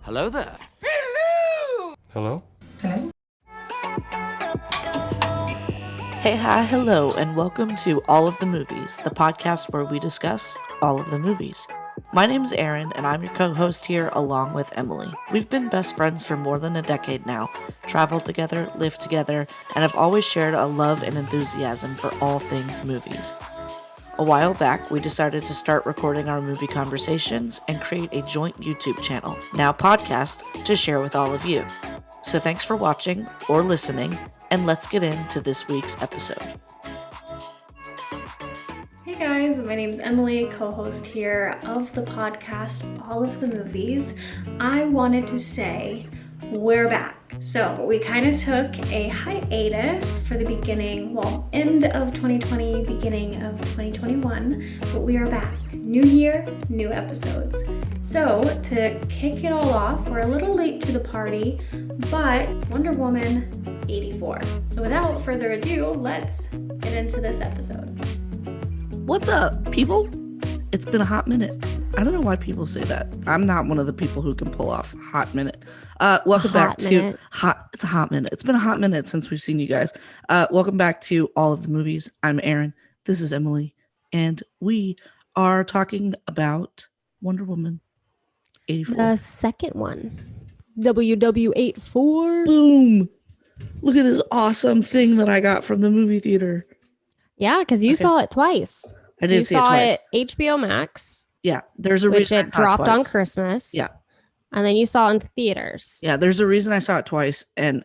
Hello there. Hello? Hey, hi, hello, and welcome to All of the Movies, the podcast where we discuss all of the movies. My name's Erinn, and I'm your co-host here along with Emily. We've been best friends for more than a decade now, traveled together, lived together, and have always shared a love and enthusiasm for all things movies. A while back, we decided to start recording our movie conversations and create a joint YouTube channel, now podcast, to share with all of you. So thanks for watching or listening, and let's get into this week's episode. Hey guys, my name is Emily, co-host here of the podcast All of the Movies. I wanted to say we're back. So we kind of took a hiatus for the end of 2020, beginning of 2021, but we are back. New year, new episodes. So to kick it all off, we're a little late to the party, but Wonder Woman 84. So without further ado, let's get into this episode. What's up, people? It's been a hot minute. I don't know why people say that. I'm not one of the people who can pull off hot minute. Welcome back to hot. It's a hot minute. It's been a hot minute since we've seen you guys. Welcome back to All of the Movies. I'm Erinn. This is Emily, and we are talking about Wonder Woman 84. The second one, WW84. Boom! Look at this awesome thing that I got from the movie theater. Yeah, because you saw it twice. I did see it twice. You saw it HBO Max. Yeah, there's a which reason it dropped on Christmas. Yeah. And then you saw it in theaters. Yeah, there's a reason I saw it twice, and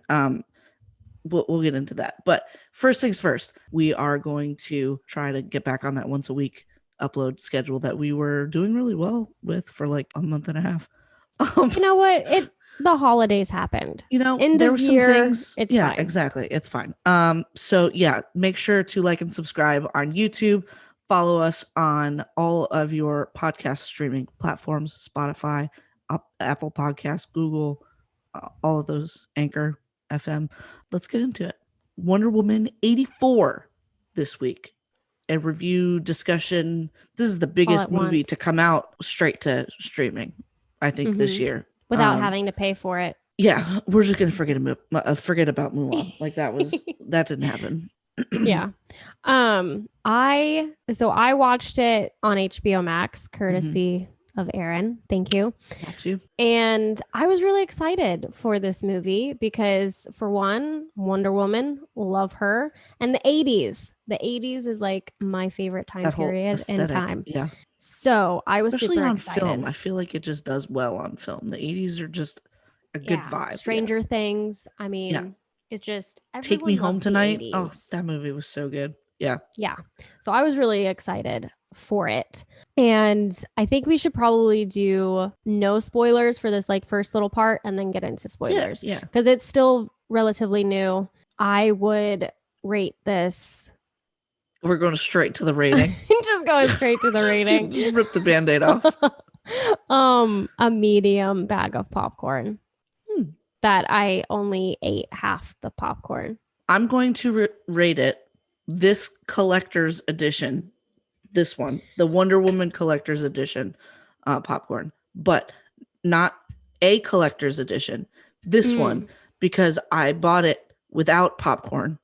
we'll get into that. But first things first, we are going to try to get back on that once a week upload schedule that we were doing really well with for like a month and a half. You know what? The holidays happened. You know, End there of were some year, things. it's Yeah, fine. exactly. It's fine. So yeah, make sure to like and subscribe on YouTube. Follow us on all of your podcast streaming platforms, Spotify, Apple Podcasts, Google, all of those, Anchor, FM. Let's get into it. Wonder Woman 84 this week. A review discussion. This is the biggest movie once. to come out straight to streaming, I think, this year. Without having to pay for it. Yeah, we're just gonna forget about Mulan. Like that didn't happen. Yeah. I watched it on HBO Max, courtesy of Erinn. Thank you. Got you. And I was really excited for this movie because, for one, Wonder Woman, love her. And the 80s. The 80s is like my favorite time period in time. Yeah. So I was especially super on excited. film. I feel like it just does well on film. The 80s are just a good vibe. Stranger Things. I mean, it's just Take Me Home Tonight. Oh, 80s. that movie was so good. Yeah. Yeah. So I was really excited for it. And I think we should probably do no spoilers for this like first little part and then get into spoilers. Yeah. Because it's still relatively new. I would rate this. We're going straight to the rating. Just going straight to the rating. Just rip the Band-Aid off. A medium bag of popcorn. That I only ate half the popcorn. I'm going to rate it this collector's edition. This one, the Wonder Woman collector's edition popcorn, but not a collector's edition. This one, because I bought it without popcorn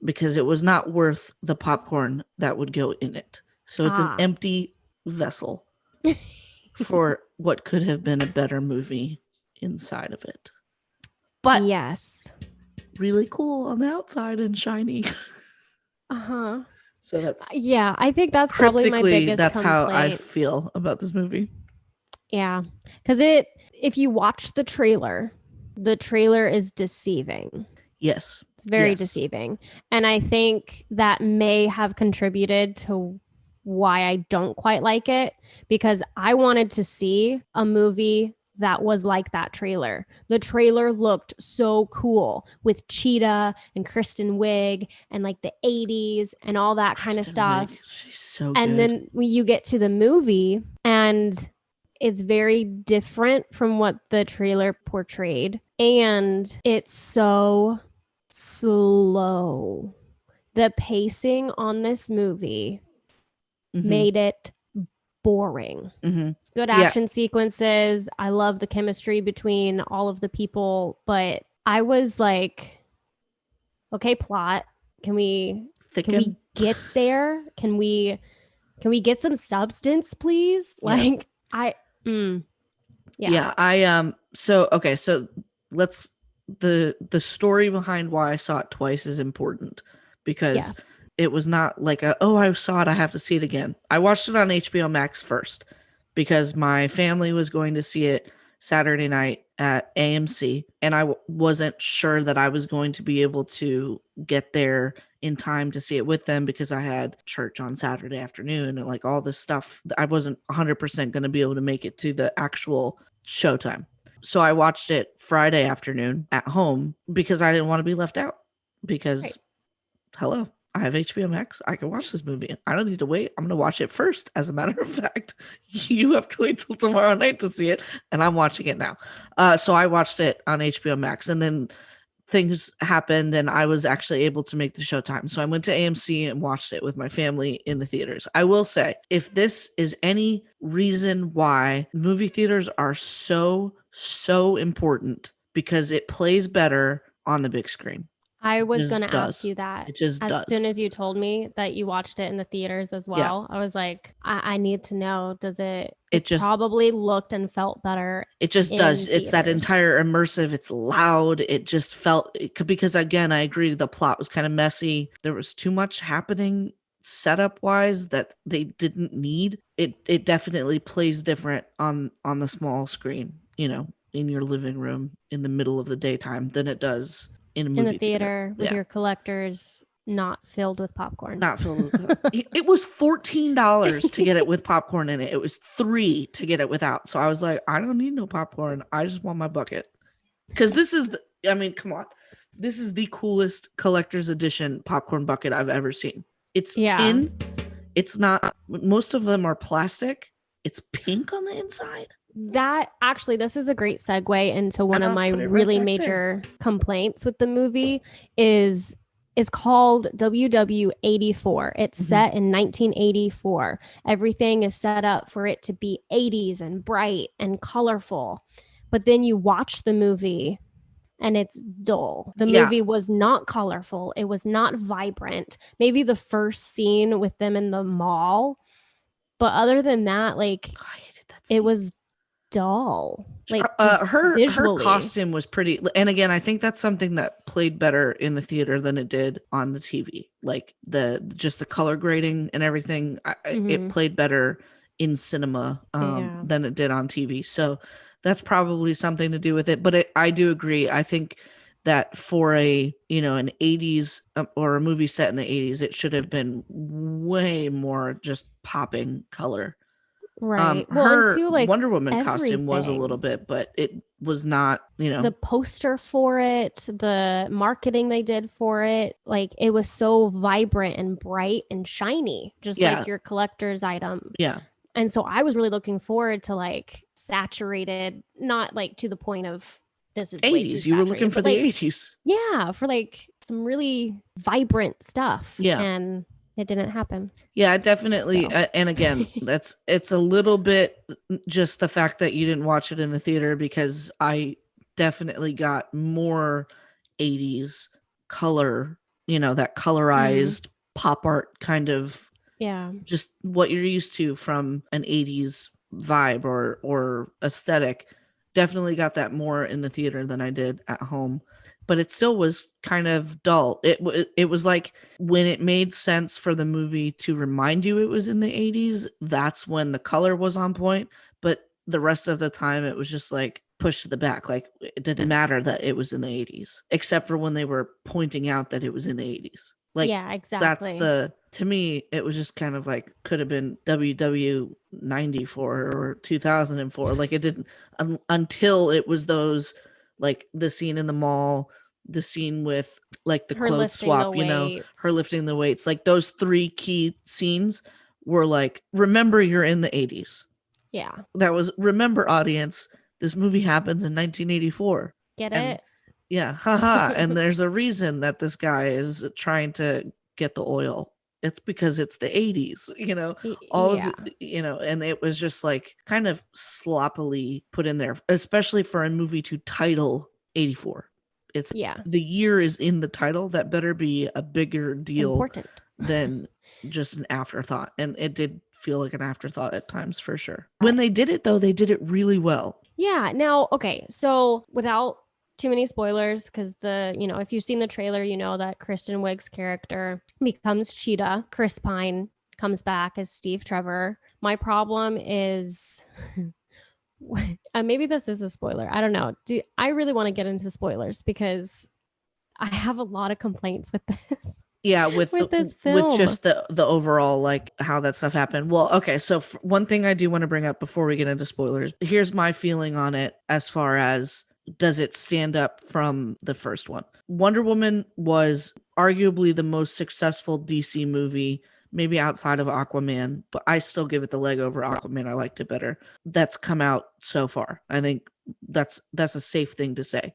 because it was not worth the popcorn that would go in it. So it's an empty vessel for what could have been a better movie inside of it. But yes, really cool on the outside and shiny. So that's I think that's probably my biggest that's complaint. how I feel about this movie. Yeah, because if you watch the trailer is deceiving. Yes, it's very deceiving, and I think that may have contributed to why I don't quite like it, because I wanted to see a movie that was like that trailer. The trailer looked so cool with Cheetah and Kristen Wiig and like the 80s and all that kind of stuff. She's so and good. Then when you get to the movie and it's very different from what the trailer portrayed, and it's so slow. The pacing on this movie made it boring. Mm-hmm. Good Yeah. action sequences. I love the chemistry between all of the people, but I was like, okay, plot. Can we Thicken. get there? Can we get some substance, please? Yeah. Like I yeah. Yeah, so let's the story behind why I saw it twice is important because Yes. it was not like I saw it, I have to see it again. I watched it on HBO Max first because my family was going to see it Saturday night at AMC, and I wasn't sure that I was going to be able to get there in time to see it with them because I had church on Saturday afternoon and like all this stuff. I wasn't 100% going to be able to make it to the actual showtime. So I watched it Friday afternoon at home because I didn't want to be left out because Right. hello, I have HBO Max. I can watch this movie. I don't need to wait. I'm going to watch it first. As a matter of fact, you have to wait till tomorrow night to see it, and I'm watching it now. So I watched it on HBO Max, and then things happened, and I was actually able to make the showtime. So I went to AMC and watched it with my family in the theaters. I will say, if this is any reason why movie theaters are so important, because it plays better on the big screen. I was Just going to ask does. you that. It just As does. soon as you told me that you watched it in the theaters as well, I was like, I need to know. Does it? It just probably looked and felt better. It just in does. It's that theaters. entire immersive. It's loud. It just felt because again, I agree the plot was kind of messy. There was too much happening setup wise that they didn't need. It definitely plays different on the small screen, you know, in your living room in the middle of the daytime than it does in a movie in the theater with Yeah. your collectors not filled with popcorn. Not filled with it was $14 to get it with popcorn in it. It was $3 to get it without. So I was like, I don't need no popcorn. I just want my bucket. Because this is come on. This is the coolest collector's edition popcorn bucket I've ever seen. It's tin. It's not, most of them are plastic. It's pink on the inside. That actually, this is a great segue into one of my really major complaints with the movie is called WW84. It's set in 1984. Everything is set up for it to be 80s and bright and colorful. But then you watch the movie and it's dull. The movie was not colorful. It was not vibrant. Maybe the first scene with them in the mall. But other than that, like, I hated that scene. It was dull. Like her costume was pretty, and again, I think that's something that played better in the theater than it did on the TV. Like the color grading and everything, it played better in cinema than it did on TV. So that's probably something to do with it. But I do agree. I think that for an 80s or a movie set in the 80s, it should have been way more just popping color. Right. Her Wonder Woman costume was a little bit, but it was not, the poster for it, the marketing they did for it, like it was so vibrant and bright and shiny, just like your collector's item. Yeah. And so I was really looking forward to like saturated, not like to the point of this is 80s. You were looking for the 80s. Yeah, for like some really vibrant stuff. Yeah. And it didn't happen. Yeah, definitely. So. And again, it's a little bit just the fact that you didn't watch it in the theater, because I definitely got more 80s color, that colorized pop art kind of, just what you're used to from an 80s vibe or aesthetic. Definitely got that more in the theater than I did at home. But it still was kind of dull. It was like when it made sense for the movie to remind you it was in the 80s, that's when the color was on point. But the rest of the time, it was just like pushed to the back. Like it didn't matter that it was in the 80s, except for when they were pointing out that it was in the 80s. Like, yeah, exactly. To me, it was just kind of like, could have been WW94 or 2004. Like it didn't, until it was those, like the scene in the mall, the scene with like the clothes swap, her lifting the weights, like those three key scenes were like, remember you're in the 80s. Yeah. That was, remember audience, this movie happens in 1984. Get it? Yeah. Haha. And there's a reason that this guy is trying to get the oil it's because it's the 80s, all of Yeah. and it was just like kind of sloppily put in there, especially for a movie to title 84. It's Yeah. the year is in the title. That better be a bigger deal Important. than just an afterthought. And it did feel like an afterthought at times for sure. When they did it though, they did it really well. Yeah. Now, okay. So without too many spoilers, because if you've seen the trailer, you know that Kristen Wiig's character becomes Cheetah. Chris Pine comes back as Steve Trevor. My problem is maybe this is a spoiler. I don't know. I really want to get into spoilers because I have a lot of complaints with this. Yeah, with this film. with just the overall, like, how that stuff happened. Well, okay, so one thing I do want to bring up before we get into spoilers, here's my feeling on it as far as does it stand up from the first one. Wonder Woman was arguably the most successful DC movie, maybe outside of Aquaman, but I still give it the leg over Aquaman. I liked it better. That's come out so far. I think that's a safe thing to say.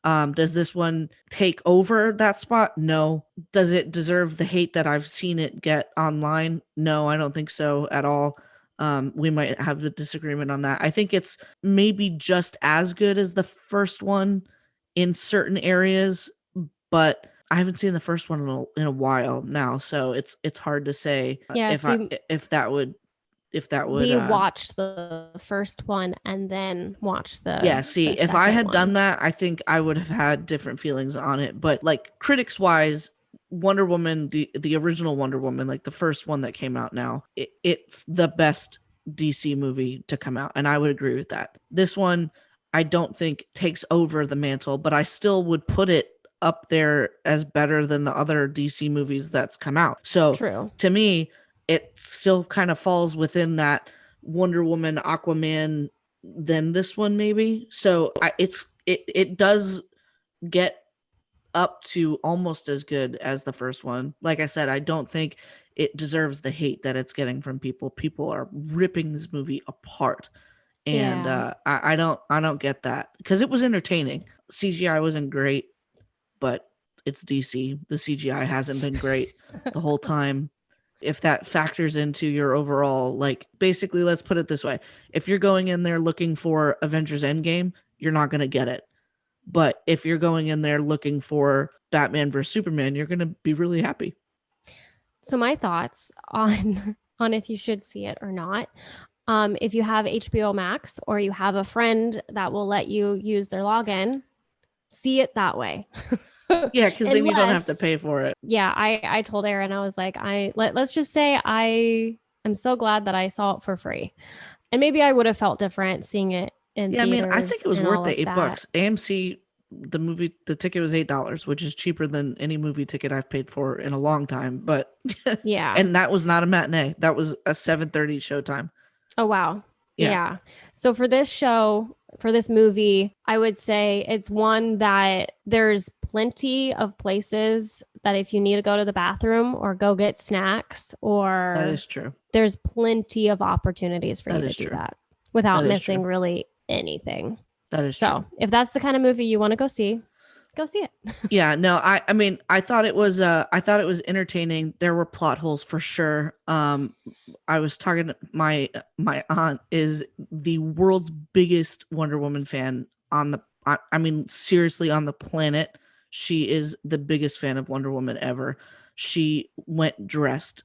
Does this one take over that spot? No. Does it deserve the hate that I've seen it get online? No, I don't think so at all. We might have a disagreement on that. I think it's maybe just as good as the first one in certain areas, but I haven't seen the first one in a while now, so it's hard to say if that would we watched the first one and then watched the if I had done that, I think I would have had different feelings on it. But like critics wise, Wonder Woman, the original Wonder Woman, like the first one that came out now, it's the best DC movie to come out, and I would agree with that. This one I don't think takes over the mantle, but I still would put it up there as better than the other DC movies that's come out. So True. To me, it still kind of falls within that Wonder Woman, Aquaman, then this one maybe. So it does get up to almost as good as the first one. Like I said, I don't think it deserves the hate that it's getting from people. People are ripping this movie apart. And I don't get that, because it was entertaining. CGI wasn't great, but it's DC. The CGI hasn't been great the whole time. If that factors into your overall, like, basically, let's put it this way. If you're going in there looking for Avengers Endgame, you're not going to get it. But if you're going in there looking for Batman vs. Superman, you're going to be really happy. So my thoughts on if you should see it or not. If you have HBO Max or you have a friend that will let you use their login, see it that way. Yeah, because then you don't have to pay for it. Yeah, I told Erinn, I was like, let's just say I am so glad that I saw it for free. And maybe I would have felt different seeing it in theaters. I mean, I think it was worth the $8. AMC, the ticket was $8, which is cheaper than any movie ticket I've paid for in a long time. But yeah. And that was not a matinee. That was a 7:30 showtime. Oh, wow. Yeah. So for this show, for this movie, I would say it's one that there's plenty of places that if you need to go to the bathroom or go get snacks, or that is true. There's plenty of opportunities for you to do that without missing really anything. That is true. So if that's the kind of movie you want to go see it. Yeah, no, I mean, I thought it was entertaining. There were plot holes for sure. I was talking to my aunt is the world's biggest Wonder Woman fan I mean, seriously, on the planet. She is the biggest fan of Wonder Woman ever. She went dressed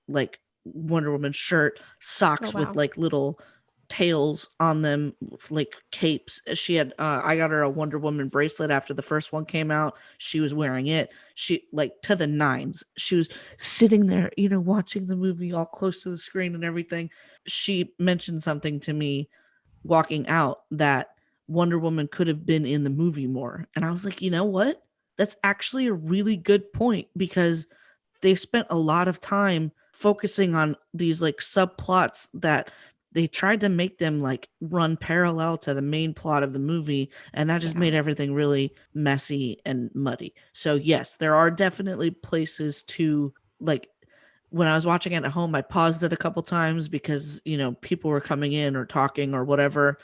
like Wonder Woman shirt, socks with like little tails on them, like capes. She had I got her a Wonder Woman bracelet after the first one came out. She was wearing it. She, like, to the nines. She was sitting there, watching the movie all close to the screen and everything. She mentioned something to me walking out that Wonder Woman could have been in the movie more. And I was like, you know what? That's actually a really good point, because they spent a lot of time focusing on these like subplots that they tried to make them like run parallel to the main plot of the movie, and that just made everything really messy and muddy. So yes, there are definitely places to, like, when I was watching it at home, I paused it a couple times because, people were coming in or talking or whatever,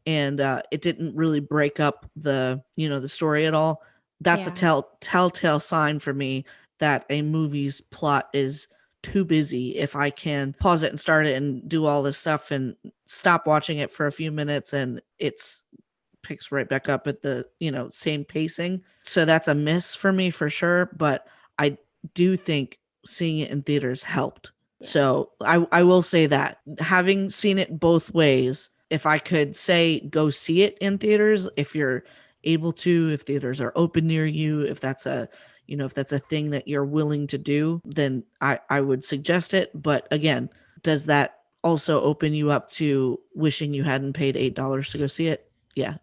and it didn't really break up the, the story at all. That's a telltale sign for me that a movie's plot is too busy if I can pause it and start it and do all this stuff and stop watching it for a few minutes and it's picks right back up at the, same pacing. So that's a miss for me for sure. But I do think seeing it in theaters helped. Yeah. So I will say that having seen it both ways, if I could say go see it in theaters, if you're able to, if theaters are open near you, if that's a thing that you're willing to do, then I would suggest it. But again, does that also open you up to wishing you hadn't paid $8 to go see it? Yeah,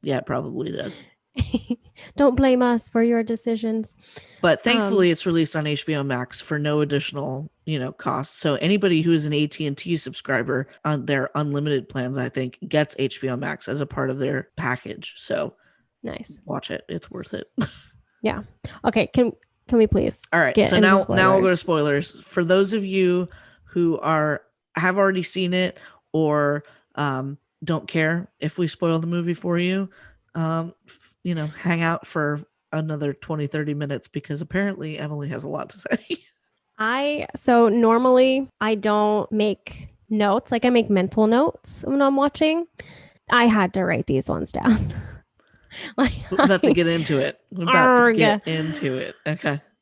it probably does. Don't blame us for your decisions. But thankfully, it's released on HBO Max for no additional, cost. So anybody who is an AT&T subscriber on their unlimited plans, I think, gets HBO Max as a part of their package. So nice. Watch it; it's worth it. Yeah. Okay. Can we please? All right. So now we'll go to spoilers. For those of you who have already seen it or don't care if we spoil the movie for you, hang out for another 20-30 minutes because apparently Emily has a lot to say. So normally I don't make notes. Like I make mental notes when I'm watching. I had to write these ones down. We're about to get into it.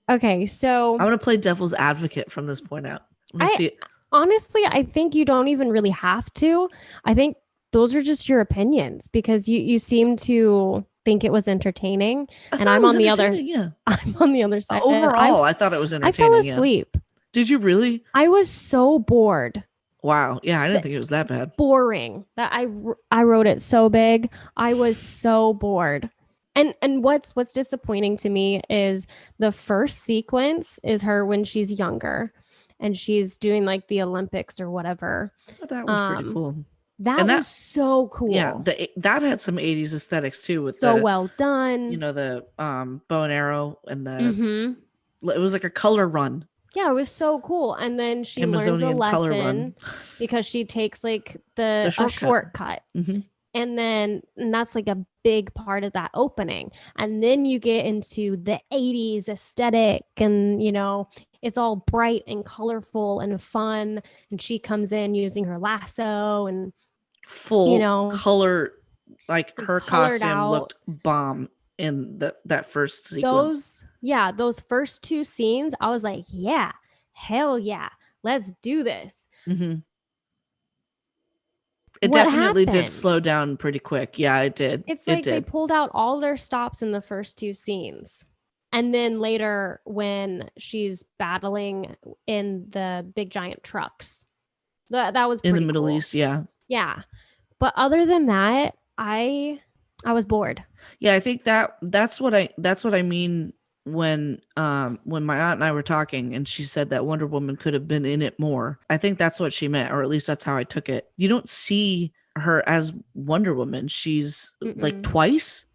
Okay, so I'm going to play devil's advocate from this point out. Honestly, I think you don't even really have to. I think those are just your opinions because you seem to think it was entertaining, and I'm on the other. Yeah, I'm on the other side. Overall, I thought it was entertaining. I fell asleep. Yeah. Did you really? I was so bored. Wow. Yeah, I didn't think it was that bad. Boring. That I wrote it so big. I was so bored. And what's disappointing to me is the first sequence is her when she's younger and she's doing like the Olympics or whatever. I thought that was pretty cool. That was so cool. Yeah, that had some 80s aesthetics too with well done. The bow and arrow and it was like a color run. Yeah, it was so cool. And then she learns a lesson because she takes like a shortcut. Mm-hmm. And that's like a big part of that opening. And then you get into the 80s aesthetic and, it's all bright and colorful and fun. And she comes in using her lasso and full color, like her costume looked bomb in that first sequence. Those first two scenes, I was like, yeah, hell yeah, let's do this. Mm-hmm. It definitely did slow down pretty quick. Yeah, it did. It's like they pulled out all their stops in the first two scenes. And then later when she's battling in the big giant trucks. That was pretty in the Middle East, yeah. Yeah. But other than that, I was bored. Yeah, I think that's what I mean when my aunt and I were talking and she said that Wonder Woman could have been in it more. I think that's what she meant, or at least that's how I took it. You don't see her as Wonder Woman. She's like twice,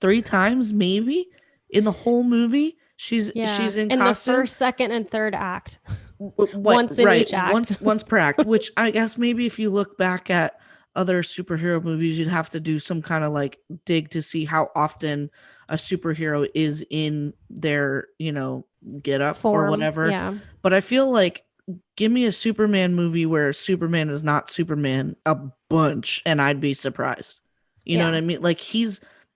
3 times maybe in the whole movie. She's in costume. The first, second, and third act. Once in each act. Once per act, which I guess maybe if you look back at other superhero movies, you'd have to do some kind of like dig to see how often a superhero is in their, get up form, or whatever. Yeah. But I feel like give me a Superman movie where Superman is not Superman a bunch and I'd be surprised. You know what I mean? Like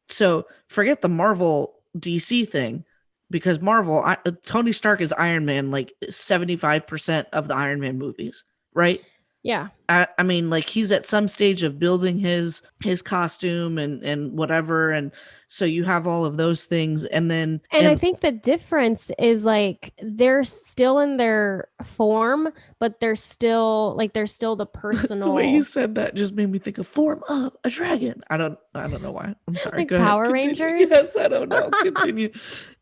so forget the Marvel DC thing because Marvel, Tony Stark is Iron Man like 75% of the Iron Man movies, right? Yeah. I mean, like he's at some stage of building his costume and whatever. And so you have all of those things. And I think the difference is like they're still in their form, but they're still the personal. The way you said that just made me think of form of a dragon. I don't know why. I'm sorry. Like Go ahead. Power Rangers? Yes, I don't know. Continue.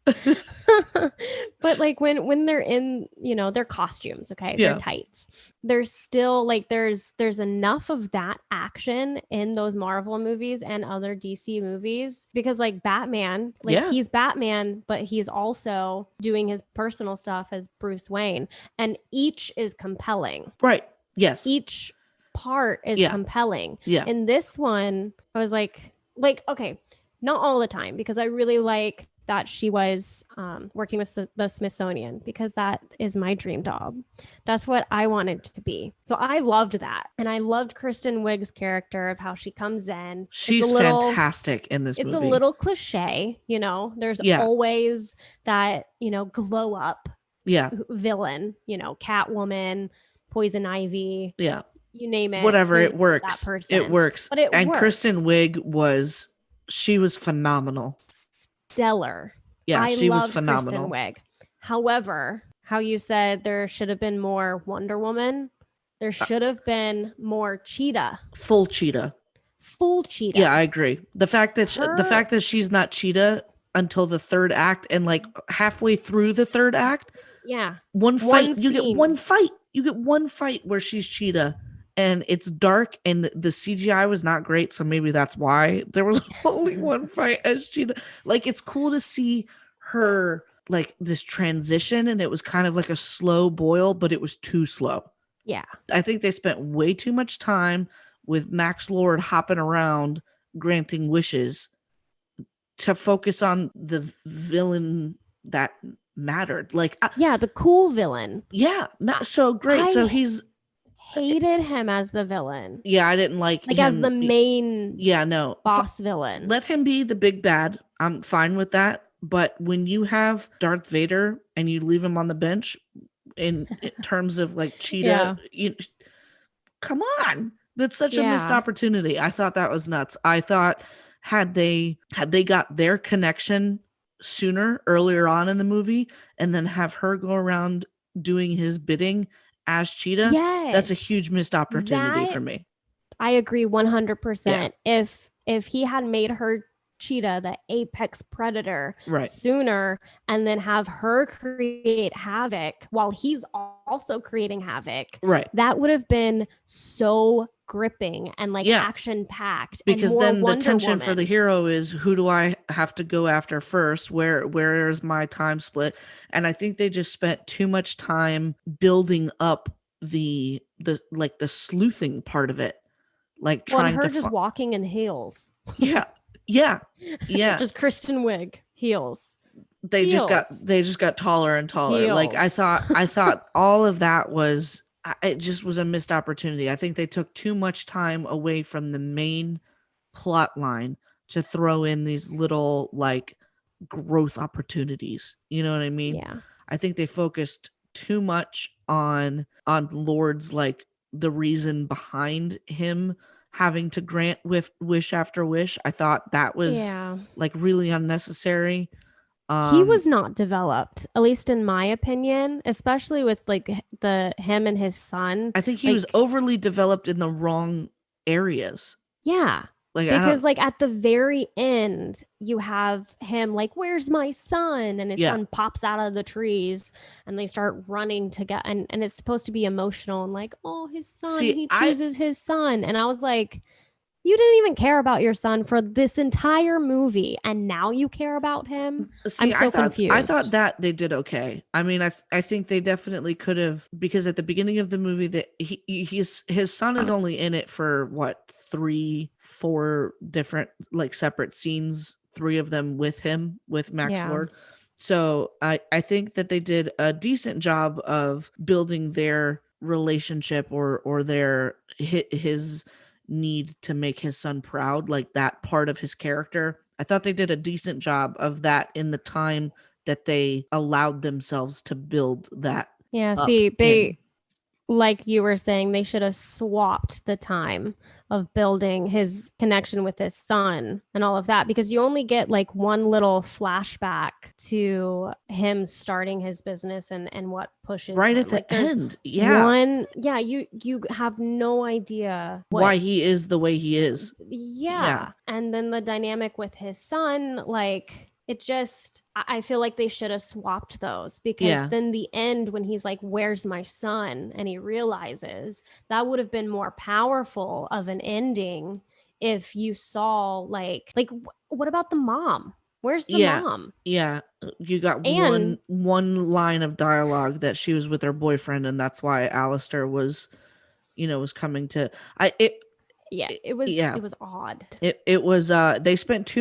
But like when they're in their costumes, okay, their tights, there's still like there's enough of that action in those Marvel movies and other DC movies because like Batman, he's Batman, but he's also doing his personal stuff as Bruce Wayne, and each is compelling, right? Yes, each part is compelling. In this one I was like okay, not all the time because I really like that she was working with the Smithsonian, because that is my dream job. That's what I wanted to be. So I loved that. And I loved Kristen Wiig's character of how she comes in. She's fantastic in this it's movie. a little cliche, you know, there's always that, you know, glow up villain, you know, Catwoman, Poison Ivy, you name it. Whatever, it works. That person. It works. But it and works. Kristen Wiig she was phenomenal. Stellar. Yeah, she was phenomenal. Kristen Wiig. However, how you said there should have been more Wonder Woman, there should have been more Cheetah. Full Cheetah. Yeah, I agree. The fact that she's not Cheetah until the third act, and like halfway through the third act, one fight, you get one fight. You get one fight where she's Cheetah, and it's dark, and the CGI was not great, so maybe that's why there was only one fight as Cheetah. Like, it's cool to see her like this transition, and it was kind of like a slow boil, but it was too slow. Yeah. I think they spent way too much time with Max Lord hopping around granting wishes to focus on the villain that mattered. Like, the cool villain. Yeah, so great. So he's hated him as the villain. Yeah, I didn't like him as the main boss villain. Let him be the big bad. I'm fine with that. But when you have Darth Vader and you leave him on the bench in terms of like Cheetah, come on. That's such a missed opportunity. I thought that was nuts. I thought had they got their connection earlier on in the movie, and then have her go around doing his bidding as Cheetah, that's a huge missed opportunity for me. I agree 100%. If he had made her Cheetah the apex predator sooner, and then have her create havoc while he's also creating havoc, that would have been so gripping and like action packed. Because then the tension for the hero is, who do I have to go after first? Where is my time split? And I think they just spent too much time building up the sleuthing part of it, like trying to just walking in heels. Yeah. Just Kristen Wiig heels. They just got taller and taller. Heels. Like I thought all of that was, it just was a missed opportunity. I think they took too much time away from the main plot line to throw in these little like growth opportunities. You know what I mean? Yeah. I think they focused too much on Lord's, like, the reason behind him having to grant wish after wish. I thought that was like really unnecessary. He was not developed, at least in my opinion, especially with like him and his son. I think he was overly developed in the wrong areas. Yeah. Because like at the very end, you have him like, where's my son? And his son pops out of the trees, and they start running together. And it's supposed to be emotional and like, oh, his son, he chooses his son. And I was like, you didn't even care about your son for this entire movie, and now you care about him? I'm so confused. I thought that they did okay. I mean, I think they definitely could have, because at the beginning of the movie, that his son is only in it for what, 3-4 different like separate scenes, 3 of them with him, with Max Lord. So I think that they did a decent job of building their relationship or their his need to make his son proud, like that part of his character. I thought they did a decent job of that in the time that they allowed themselves to build that. Like you were saying, they should have swapped the time of building his connection with his son and all of that, because you only get like one little flashback to him starting his business and what pushes right him. At the end. You have no idea why he is the way he is. And then the dynamic with his son, like, it just, I feel like they should have swapped those, because then the end when he's like, where's my son? And he realizes, that would have been more powerful of an ending if you saw like what about the mom? Where's the mom? Yeah. You got one line of dialogue that she was with her boyfriend, and that's why Alistair was coming to it was odd. It was they spent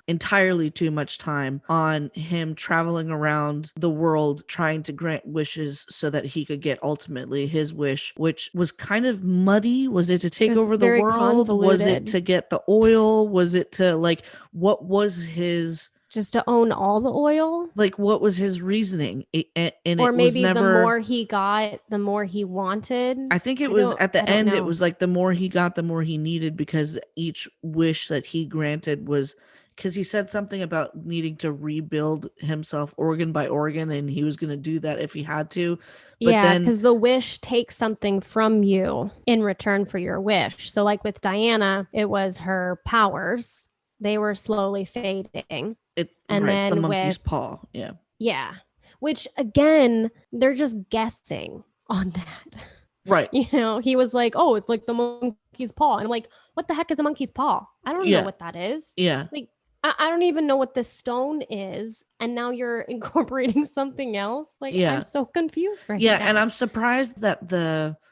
entirely too much time on him traveling around the world trying to grant wishes so that he could get ultimately his wish, which was kind of muddy. Was it to take over the world? Was it to get the oil? Was it to like what was his just to own all the oil? Like what was his reasoning? Or maybe the more he got, the more he wanted. I think it was at the end, it was like the more he got, the more he needed, because each wish that he granted was because he said something about needing to rebuild himself organ by organ, and he was going to do that if he had to. But yeah, because the wish takes something from you in return for your wish. So like with Diana, it was her powers. They were slowly fading. It's the monkey's paw. Yeah. Yeah. Which again, they're just guessing on that. Right. You know, he was like, oh, it's like the monkey's paw. And I'm like, what the heck is a monkey's paw? I don't know what that is. Yeah. Like, I don't even know what this stone is. And now you're incorporating something else. Like, I'm so confused right now. Yeah, and I'm surprised that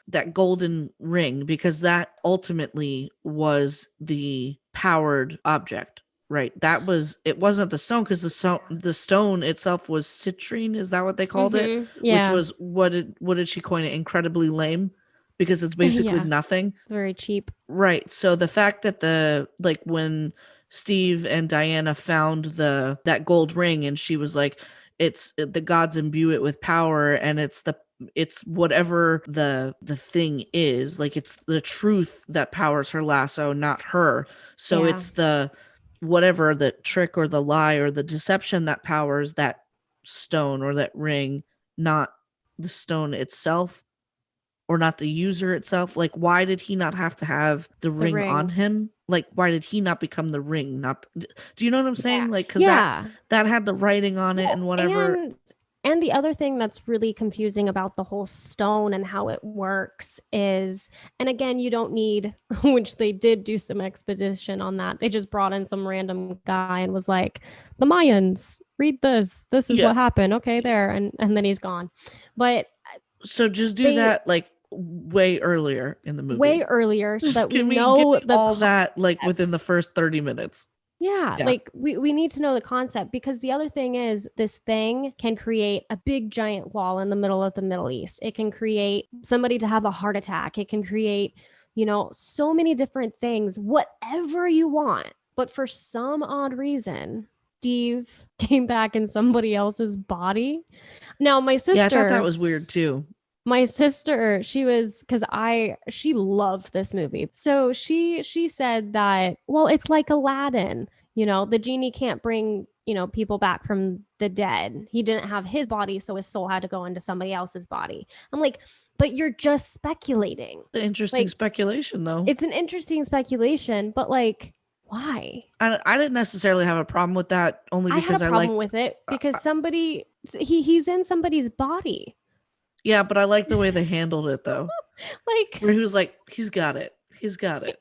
that golden ring, because that ultimately was the powered object. Right. It wasn't the stone, because the stone itself was citrine. Is that what they called it? Yeah. Which was what did she coin it? Incredibly lame, because it's basically nothing. It's very cheap. Right. So the fact that when Steve and Diana found that gold ring, and she was like, the gods imbue it with power, and it's whatever the thing is, like it's the truth that powers her lasso, not her. So it's the whatever the trick or the lie or the deception that powers that stone or that ring, not the stone itself, or not the user itself. Like, why did he not have to have the ring on him? Like, why did he not become the ring? Do you know what I'm saying? Like, because that had the writing on it and whatever. And the other thing that's really confusing about the whole stone and how it works is, and again, you don't need, which they did do some exposition on that. They just brought in some random guy and was like, the Mayans, read this. This is what happened. Okay, there. And then he's gone. But so just do that like way earlier in the movie. Way earlier, so that we know all that like within the first 30 minutes. Yeah, like we need to know the concept, because the other thing is this thing can create a big giant wall in the middle of the Middle East. It can create somebody to have a heart attack. It can create, so many different things, whatever you want. But for some odd reason, Steve came back in somebody else's body. Now, my sister... Yeah, I thought that was weird too. My sister, she loved this movie. So she said that, well, it's like Aladdin. The genie can't bring, people back from the dead. He didn't have his body, so his soul had to go into somebody else's body. I'm like, but you're just speculating. Interesting speculation, though. It's an interesting speculation, but like, why? I didn't necessarily have a problem with that, only because I had a problem with it because he's in somebody's body. Yeah, but I like the way they handled it, though. Like, where he was like, he's got it.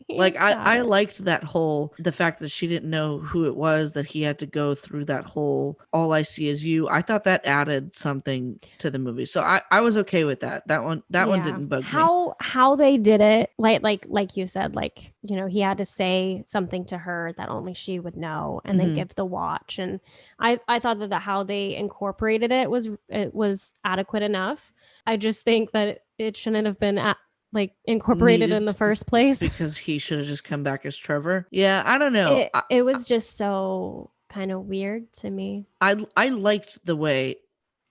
Like, I liked the fact that she didn't know who it was, that he had to go through that whole, all I see is you. I thought that added something to the movie. So I was okay with that. That one didn't bug me. How they did it, like you said, like, he had to say something to her that only she would know, and then give the watch. And I thought that how they incorporated it was adequate enough. I just think that it shouldn't have been incorporated in the first place, because he should have just come back as Trevor. Yeah, I don't know. It was just so kind of weird to me. I liked the way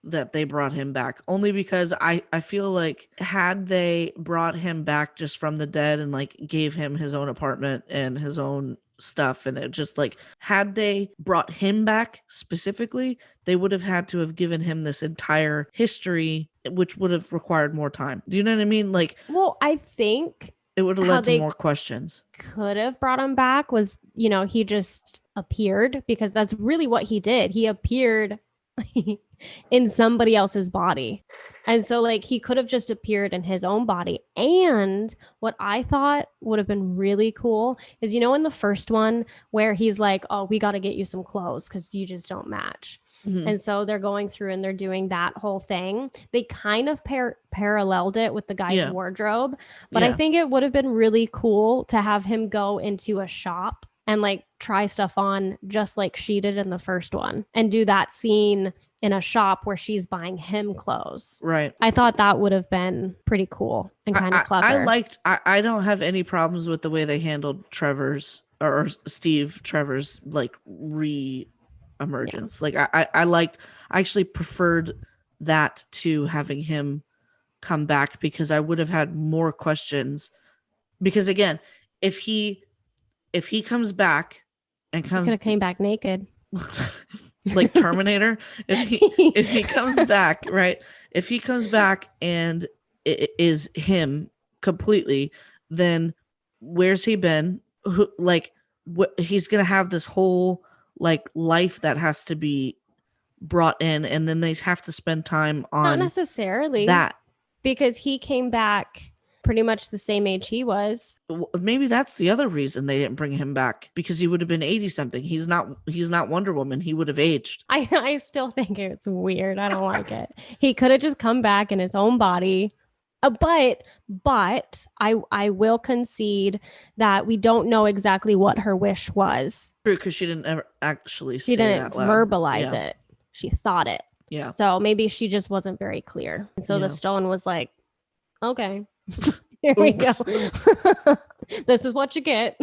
that they brought him back, only because I feel like had they brought him back just from the dead and like gave him his own apartment and his own stuff, and it just like, had they brought him back specifically, they would have had to have given him this entire history, which would have required more time. Do you know what I mean? Like, well, I think it would have led to more questions. Could have brought him back was, he just appeared, because that's really what he did. He appeared in somebody else's body. And so like he could have just appeared in his own body. And what I thought would have been really cool is, you know, in the first one where he's like, oh, we got to get you some clothes because you just don't match. Mhm. And so they're going through and they're doing that whole thing. They kind of paralleled it with the guy's Yeah. wardrobe. But I Yeah. think it would have been really cool to have him go into a shop and like try stuff on just like she did in the first one and do that scene in a shop where she's buying him clothes. Right. I thought that would have been pretty cool and kind of clever. I don't have any problems with the way they handled Trevor's or Steve Trevor's like re-emergence. Like I actually preferred that to having him come back, because I would have had more questions. Because again, if he comes back and He comes could have came back naked. like Terminator, if he comes back, right? If he comes back and it is him completely, then where's he been? Who, like, he's gonna have this whole like life that has to be brought in, and then they have to spend time Not on necessarily that. because he came back pretty much the same age he was. Maybe that's the other reason they didn't bring him back, because he would have been 80 something. He's not Wonder Woman. He would have aged. I still think it's weird. I don't like it. He could have just come back in his own body. But I will concede that we don't know exactly what her wish was. True, because she didn't ever actually She say didn't that loud. verbalize Yeah. it. She thought it. Yeah. So maybe she just wasn't very clear. And so Yeah. the stone was like, okay, here we go. This is what you get.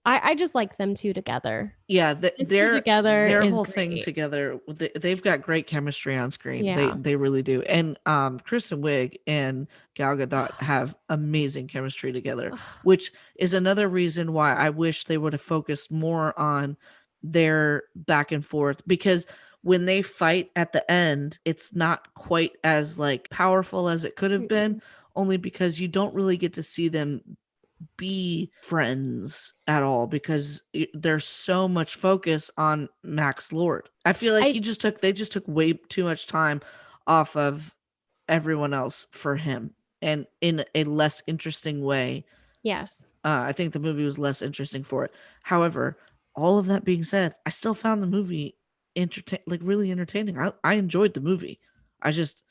I just like them two together. Yeah, Their their is whole great. thing together, they've got great chemistry on screen. Yeah. They really do. And Kristen Wiig and Gal Gadot have amazing chemistry together, which is another reason why I wish they would have focused more on their back and forth, because when they fight at the end, it's not quite as like powerful as it could have been, only because you don't really get to see them be friends at all, because there's so much focus on Max Lord. I feel like they just took way too much time off of everyone else for him, and in a less interesting way. Yes. I think the movie was less interesting for it. However, all of that being said, I still found the movie really entertaining. I enjoyed the movie. I just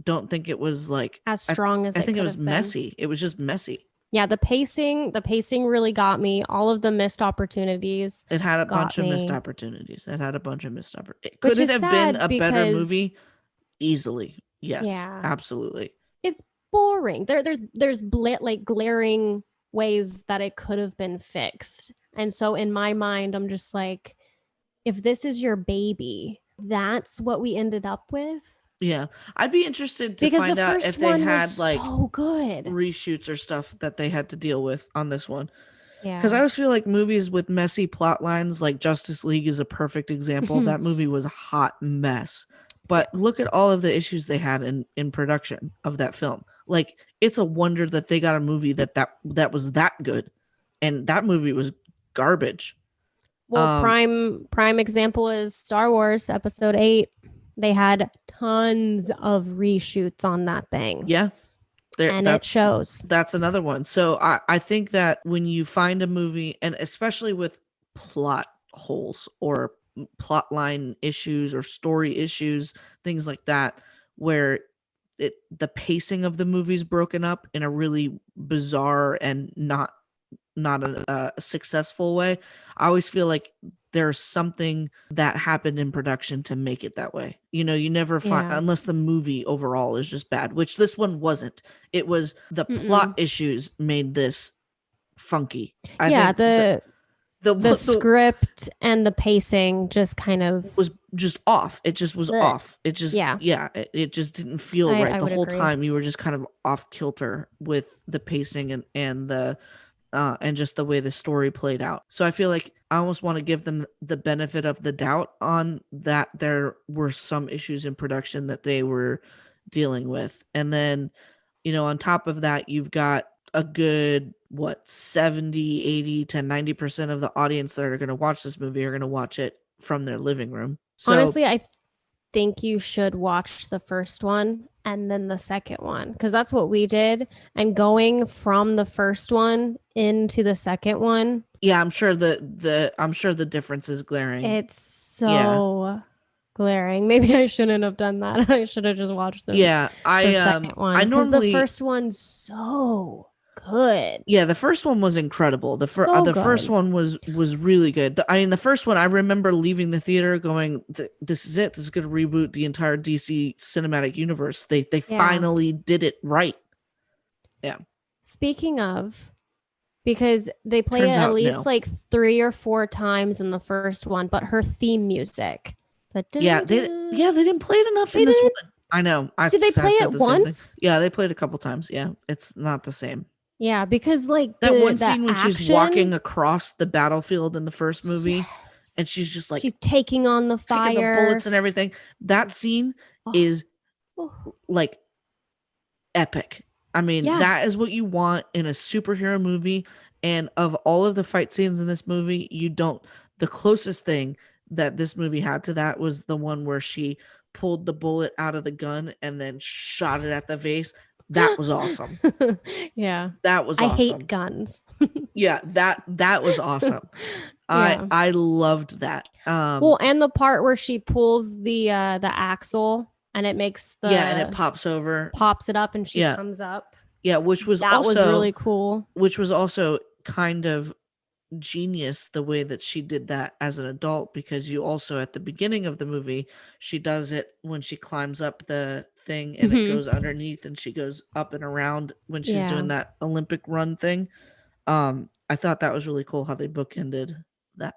don't think it was like As strong as I think it could was have been. messy. It was just messy. Yeah, the pacing really got me. All of the missed opportunities. It had a got bunch of missed me. opportunities. It had a bunch of missed opportunities. Which Could it is have been sad a better because- movie? Easily. Yes. Yeah. Absolutely. It's boring. There's glaring ways that it could have been fixed. And so in my mind, I'm just like, if this is your baby, that's what we ended up with. Yeah. I'd be interested to Because find the out first if they one had was like so good. reshoots or stuff that they had to deal with on this one. Yeah. Because I always feel like movies with messy plot lines, like Justice League is a perfect example. That movie was a hot mess. But look at all of the issues they had in production of that film. Like, it's a wonder that they got a movie that was that good. And that movie was garbage. Well, prime example is Star Wars Episode 8. They had tons of reshoots on that thing. Yeah. And it shows. That's another one. So I think that when you find a movie, and especially with plot holes or plot line issues or story issues, things like that, where the pacing of the movie is broken up in a really bizarre and not a successful way, I always feel like there's something that happened in production to make it that way. You never find, unless the movie overall is just bad, which this one wasn't. It was the plot issues made this funky. I think the script and the pacing just kind of was just off. It just was off. It just it just didn't feel right. The whole time you were just kind of off kilter with the pacing and the and just the way the story played out. So I feel like I almost want to give them the benefit of the doubt on that. There were some issues in production that they were dealing with. And then, on top of that, you've got a good, 70, 80 to 90% of the audience that are going to watch this movie are going to watch it from their living room. So Honestly, I think you should watch the first one and then the second one, because that's what we did. And going from the first one into the second one, yeah, I'm sure the difference is glaring. it's so glaring. Maybe I shouldn't have done that. I should have just watched the second one. I Because normally the first one's so good. Yeah, the first one was incredible. The first good. one was really good. The first one, I remember leaving the theater going, "This is it. This is going to reboot the entire DC cinematic universe. They finally did it right." Yeah. Speaking of, because they play Turns it at out, least no. like 3 or 4 times in the first one, but her theme music. Yeah, they didn't play it enough in this one. I know. Did they play it once? Yeah, they played a couple times. Yeah, it's not the same. Yeah, because like That one scene when action, she's walking across the battlefield in the first movie, and she's just like she's taking on the fire, taking the bullets and everything. That scene is like epic. I mean, that is what you want in a superhero movie. And of all of the fight scenes in this movie, the closest thing that this movie had to that was the one where she pulled the bullet out of the gun and then shot it at the vase. That was awesome. Yeah. That was awesome. I hate guns. Yeah, that was awesome. I loved that. Well, and the part where she pulls the axle and it makes and it pops it up, and she comes up. Yeah, which was was really cool. Which was also kind of genius the way that she did that as an adult, because you also at the beginning of the movie, she does it when she climbs up the thing and it goes underneath and she goes up and around when she's doing that Olympic run thing. I thought that was really cool how they bookended that,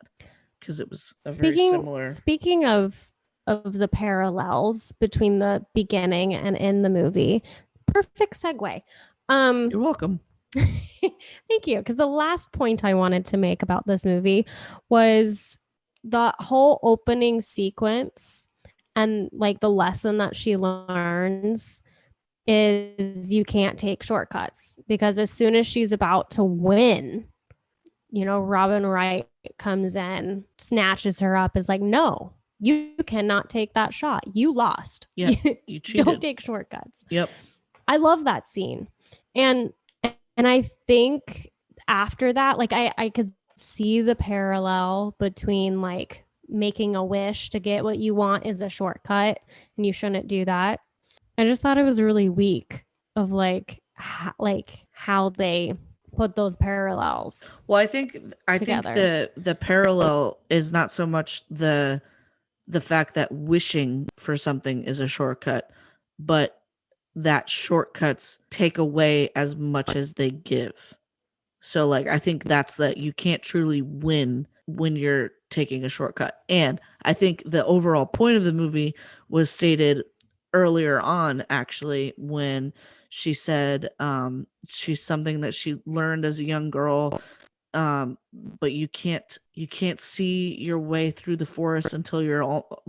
because it was very similar. Speaking of the parallels between the beginning and in the movie, perfect segue. You're welcome. Thank you. Because the last point I wanted to make about this movie was the whole opening sequence, and like the lesson that she learns is you can't take shortcuts, because as soon as she's about to win, Robin Wright comes in, snatches her up, is like, no, you cannot take that shot. You lost. Yeah, you cheated. Don't take shortcuts. Yep. I love that scene. And I think after that, like I could see the parallel between like making a wish to get what you want is a shortcut and you shouldn't do that. I just thought it was really weak of how they put those parallels. Well, I think the parallel is not so much the fact that wishing for something is a shortcut, but that shortcuts take away as much as they give. So like, I think that's that you can't truly win when you're taking a shortcut. And I think the overall point of the movie was stated earlier on, actually, when she said she's something that she learned as a young girl, but you can't see your way through the forest until you're all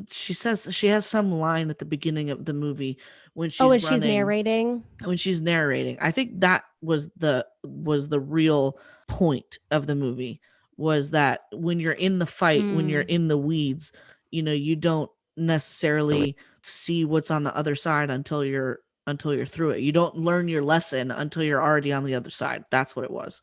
she says. She has some line at the beginning of the movie when she's narrating. When she's narrating, I think that was the real point of the movie, was that when you're in the fight, when you're in the weeds, you don't necessarily see what's on the other side until you're through it. You don't learn your lesson until you're already on the other side. That's what it was.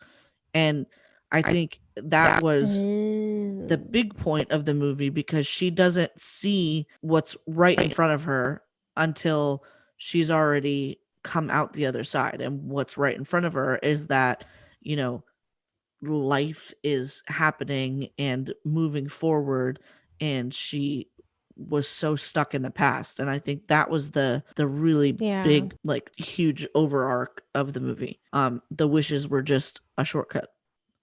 And I think that was the big point of the movie, because she doesn't see what's right in front of her until she's already come out the other side. And what's right in front of her is that, life is happening and moving forward, and she was so stuck in the past. And I think that was the really big, like, huge overarch of the movie. The wishes were just a shortcut.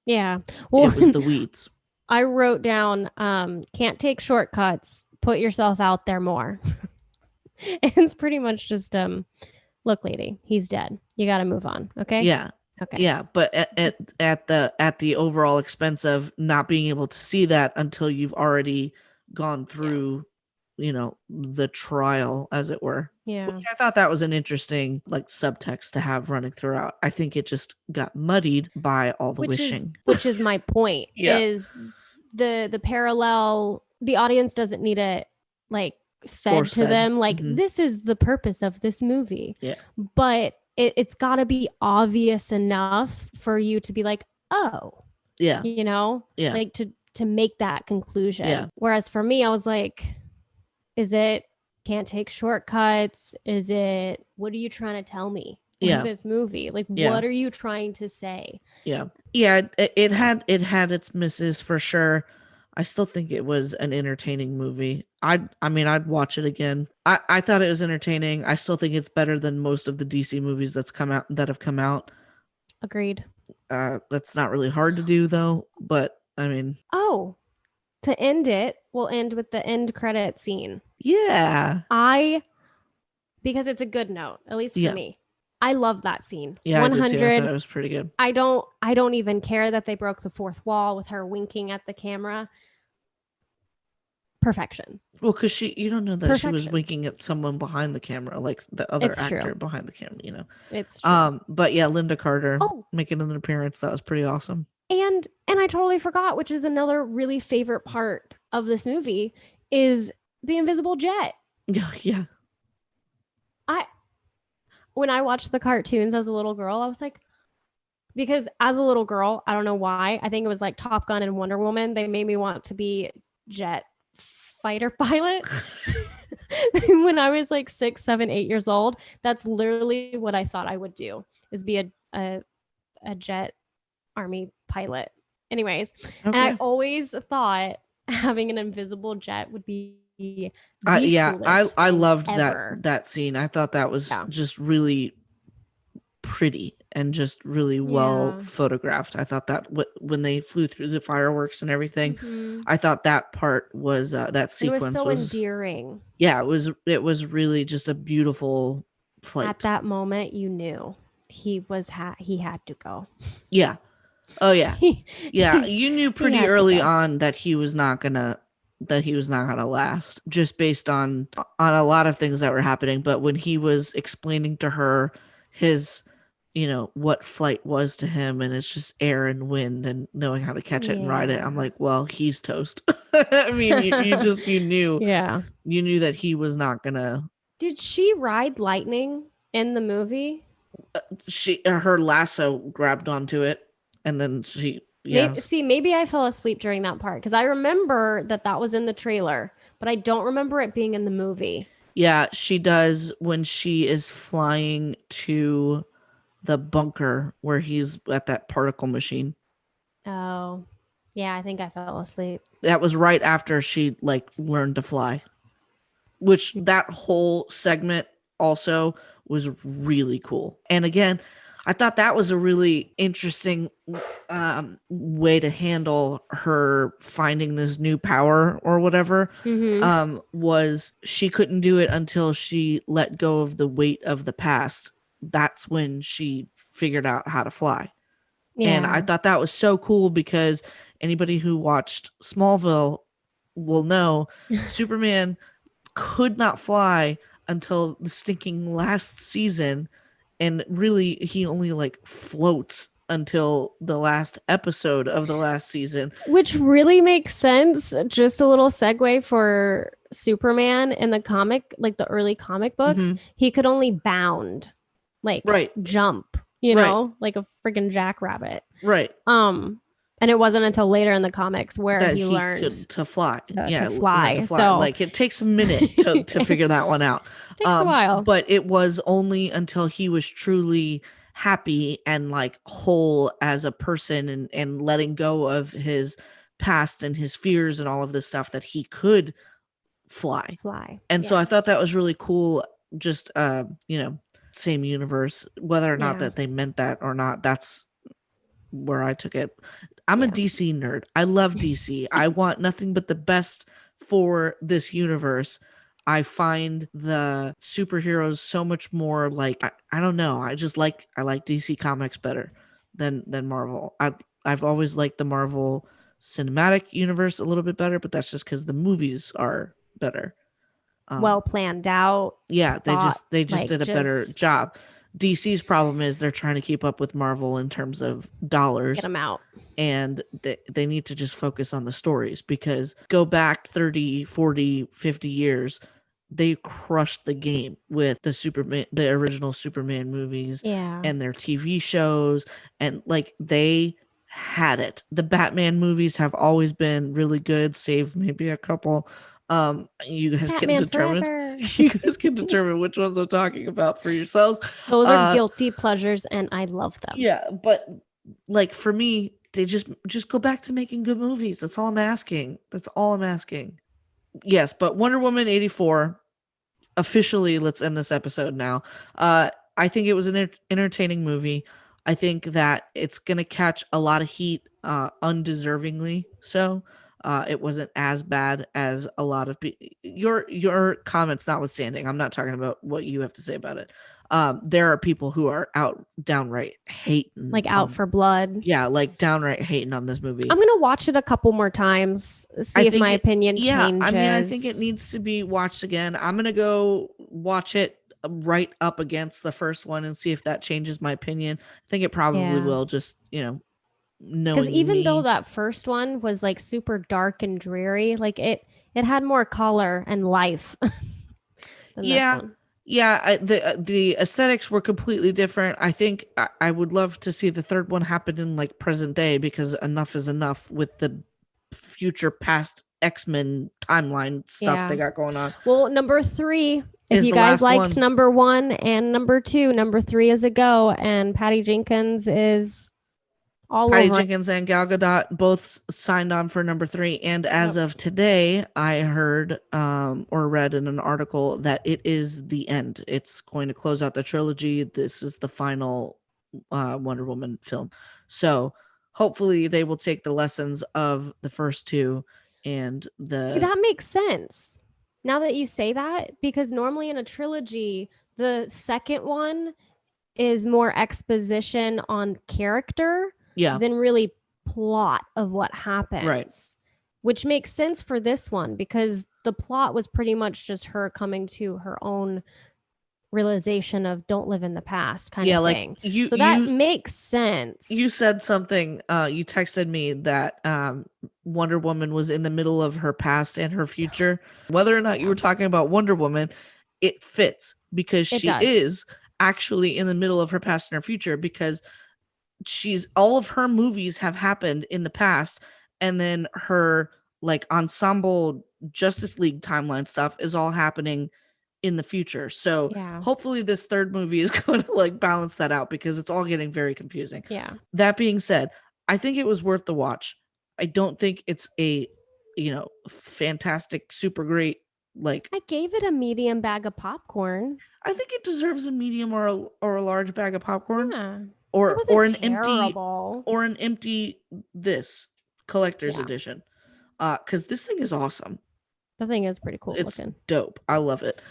Yeah. Well, it was the weeds. I wrote down, can't take shortcuts, put yourself out there more. It's pretty much just, look, lady, he's dead. You got to move on. Okay. Yeah. Okay. Yeah. But at the overall expense of not being able to see that until you've already gone through, the trial, as it were. Yeah. Which I thought that was an interesting, like, subtext to have running throughout. I think it just got muddied by all the wishing. Which is my point. Is the parallel the audience doesn't need it like fed Force to fed. them. Like, Mhm. this is the purpose of this movie. Yeah. But it's got to be obvious enough for you to be like, oh, Yeah. you know, Yeah. like to make that conclusion. Yeah. Whereas for me, I was like, is it can't take shortcuts? Is it, what are you trying to tell me with Yeah. this movie? Like, Yeah. what are you trying to say? Yeah. Yeah, it had its misses for sure. I still think it was an entertaining movie. I mean, I'd watch it again. I thought it was entertaining. I still think it's better than most of the DC movies that have come out. Agreed. That's not really hard to do though, but I mean, Oh, to end it, we'll end with the end credit scene. yeah. Because it's a good note, at least Yeah. for me. I love that scene. Yeah, 100. I did too. I thought it was pretty good. I don't even care that they broke the fourth wall with her winking at the camera. Perfection. Well, because you don't know that she was Perfection. winking at someone behind the camera, like the other It's actor true. behind the camera, you know. It's true. But yeah, Linda Carter Oh. making an appearance, that was pretty awesome. And I totally forgot, which is another really favorite part of this movie, is the invisible jet. Yeah. When I watched the cartoons as a little girl, I was like, because as a little girl, I don't know why, I think it was like Top Gun and Wonder Woman, they made me want to be jet fighter pilot. When I was like 6, 7, 8 years old, that's literally what I thought I would do, is be a jet army pilot. Anyways, Okay. and I always thought having an invisible jet would be I loved ever. that scene. I thought that was just really pretty and just really well photographed. I thought that when they flew through the fireworks and everything, I thought that part was that sequence it was so endearing. Yeah, it was really just a beautiful flight. At that moment, you knew he had to go. Yeah. Oh yeah. Yeah, you knew pretty early on that he was not gonna last, just based on a lot of things that were happening. But when he was explaining to her his, you know, what flight was to him, and it's just air and wind and knowing how to catch it and ride it, I'm like, well, he's toast. I mean, you knew. Yeah. You knew that he was not gonna. Did she ride lightning in the movie? Her lasso grabbed onto it, and then she. Yeah. Maybe I fell asleep during that part, because I remember that was in the trailer, but I don't remember it being in the movie. Yeah, she does when she is flying to the bunker where he's at that particle machine. Oh, yeah, I think I fell asleep. That was right after she learned to fly, which that whole segment also was really cool. And again, I thought that was a really interesting way to handle her finding this new power or whatever. Was she couldn't do it until she let go of the weight of the past. That's when she figured out how to fly. Yeah. And I thought that was so cool, because anybody who watched Smallville will know Superman could not fly until the stinking last season. And really, he only floats until the last episode of the last season. Which really makes sense. Just a little segue for Superman in the comic, the early comic books. He could only bound, jump, you know, like a freaking jackrabbit. Right. And it wasn't until later in the comics where that he learned to fly. To fly. So it takes a minute to figure that one out. It takes a while. But it was only until he was truly happy and whole as a person and letting go of his past and his fears and all of this stuff that he could fly. And so I thought that was really cool. Just same universe, whether or not that they meant that or not, that's where I took it. I'm a DC nerd. I love DC. I want nothing but the best for this universe. I find the superheroes so much more I don't know. I like DC comics better than Marvel. I've always liked the Marvel cinematic universe a little bit better, but that's just because the movies are better. Well planned out. Yeah, they just did a better job. DC's problem is they're trying to keep up with Marvel in terms of dollars. Get them out. And they need to just focus on the stories, because go back 30, 40, 50 years, they crushed the game with the original Superman movies and their TV shows, and like they had it. The Batman movies have always been really good, save maybe a couple. You guys can determine you guys can determine which ones I'm talking about for yourselves. Those are guilty pleasures and I love them. Yeah, but like for me, they just go back to making good movies. That's all I'm asking. Yes, but Wonder Woman 84, officially, let's end this episode now. I think it was an entertaining movie. I think that it's gonna catch a lot of heat, undeservingly so. It wasn't as bad as a lot of your comments notwithstanding. I'm not talking about what you have to say about it. There are people who are out downright hating, like out for blood. Yeah, like downright hating on this movie. I'm gonna watch it a couple more times, see if my opinion changes. I mean, I think it needs to be watched again. I'm gonna go watch it right up against the first one and see if that changes my opinion. I think it probably will. Just because even though that first one was like super dark and dreary, like it had more color and life than this one. Yeah, the aesthetics were completely different. I think I would love to see the third one happen in like present day, because enough is enough with the future past X-Men timeline stuff they got going on. Well, number 3, if you guys liked number 1 and number 2, number 3 is a go, and Patty Jenkins is Patty Jenkins and Gal Gadot both signed on for number 3, and as of today, I heard or read in an article that it is the end. It's going to close out the trilogy. This is the final Wonder Woman film. So hopefully they will take the lessons of the first two and that makes sense. Now that you say that, because normally in a trilogy, the second one is more exposition on character than really plot of what happens. Right. Which makes sense for this one, because the plot was pretty much just her coming to her own realization of don't live in the past kind of thing. So that makes sense. You said something, you texted me that Wonder Woman was in the middle of her past and her future. Whether or not you were talking about Wonder Woman, it fits, because she is actually in the middle of her past and her future, because all of her movies have happened in the past, and then her like ensemble Justice League timeline stuff is all happening in the future. So hopefully this third movie is going to like balance that out, because it's all getting very confusing. Yeah. That being said, I think it was worth the watch. I don't think it's a fantastic, super great, like I gave it a medium bag of popcorn. I think it deserves a medium or a large bag of popcorn. Yeah. Or an empty this collector's edition, because this thing is awesome. The thing is pretty cool. It's looking. Dope. I love it.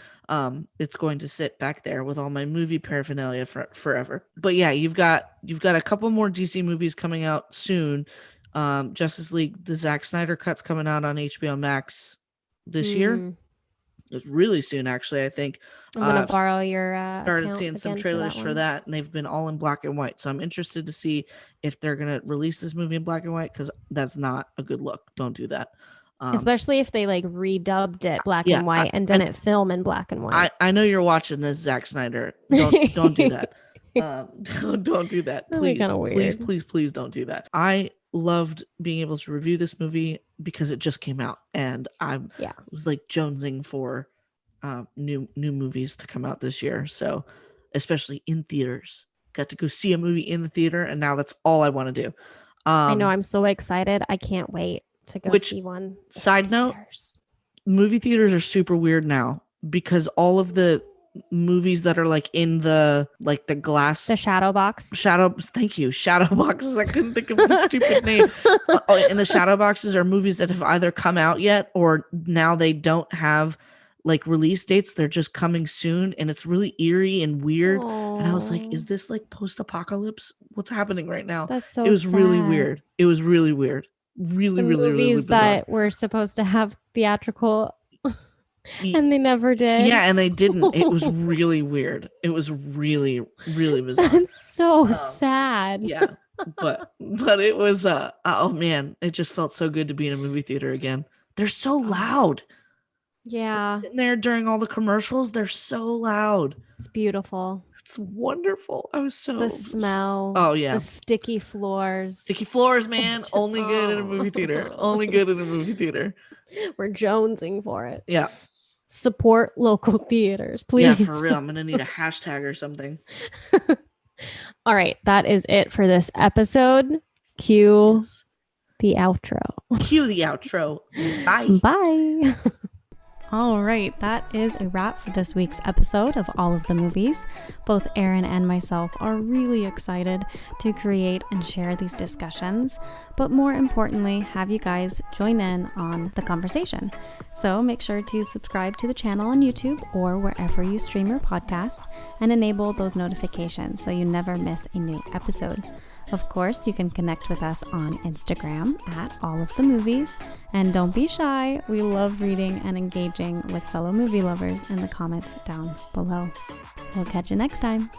It's going to sit back there with all my movie paraphernalia forever. But yeah, you've got a couple more DC movies coming out soon. Justice League, the Zack Snyder cut's coming out on HBO Max this year. It's really soon, actually. I think I'm gonna borrow your started seeing some trailers for that, and they've been all in black and white. So I'm interested to see if they're gonna release this movie in black and white, because that's not a good look. Don't do that. Especially if they like redubbed it black and white and didn't film in black and white. I know you're watching this, Zack Snyder. Don't do that. Don't do that. Please don't do that. I loved being able to review this movie because it just came out, and I was like jonesing for new movies to come out this year. So especially in theaters, got to go see a movie in the theater, and now that's all I want to do. I know, I'm so excited. I can't wait to go see one. Side note, movie theaters are super weird now, because all of the movies that are like in the glass, the shadow box, thank you, shadow boxes, I couldn't think of the stupid name. And the shadow boxes are movies that have either come out yet, or now they don't have like release dates, they're just coming soon, and it's really eerie and weird. Aww. And I was like, is this like post-apocalypse? What's happening right now? That's so it was sad. Really weird. It was really weird. Really movies really bizarre. That were supposed to have theatrical And they never did. Yeah, and they didn't. It was really weird. It was really, really bizarre. That's so sad. Yeah, but it was oh man, it just felt so good to be in a movie theater again. They're so loud. Yeah. Sitting there during all the commercials, they're so loud. It's beautiful. It's wonderful. I was so The smell. Oh yeah. The sticky floors. Sticky floors, man. Only good in a movie theater. Only good in a movie theater. We're jonesing for it. Yeah. Support local theaters, please. Yeah, for real. I'm gonna need a hashtag or something. All right, that is it for this episode. Cue the outro. Cue the outro. Bye. Bye. All right, that is a wrap for this week's episode of All of the Movies. Both Erinn and myself are really excited to create and share these discussions, but more importantly, have you guys join in on the conversation. So make sure to subscribe to the channel on YouTube or wherever you stream your podcasts and enable those notifications so you never miss a new episode. Of course, you can connect with us on Instagram at All of the Movies. And don't be shy, we love reading and engaging with fellow movie lovers in the comments down below. We'll catch you next time.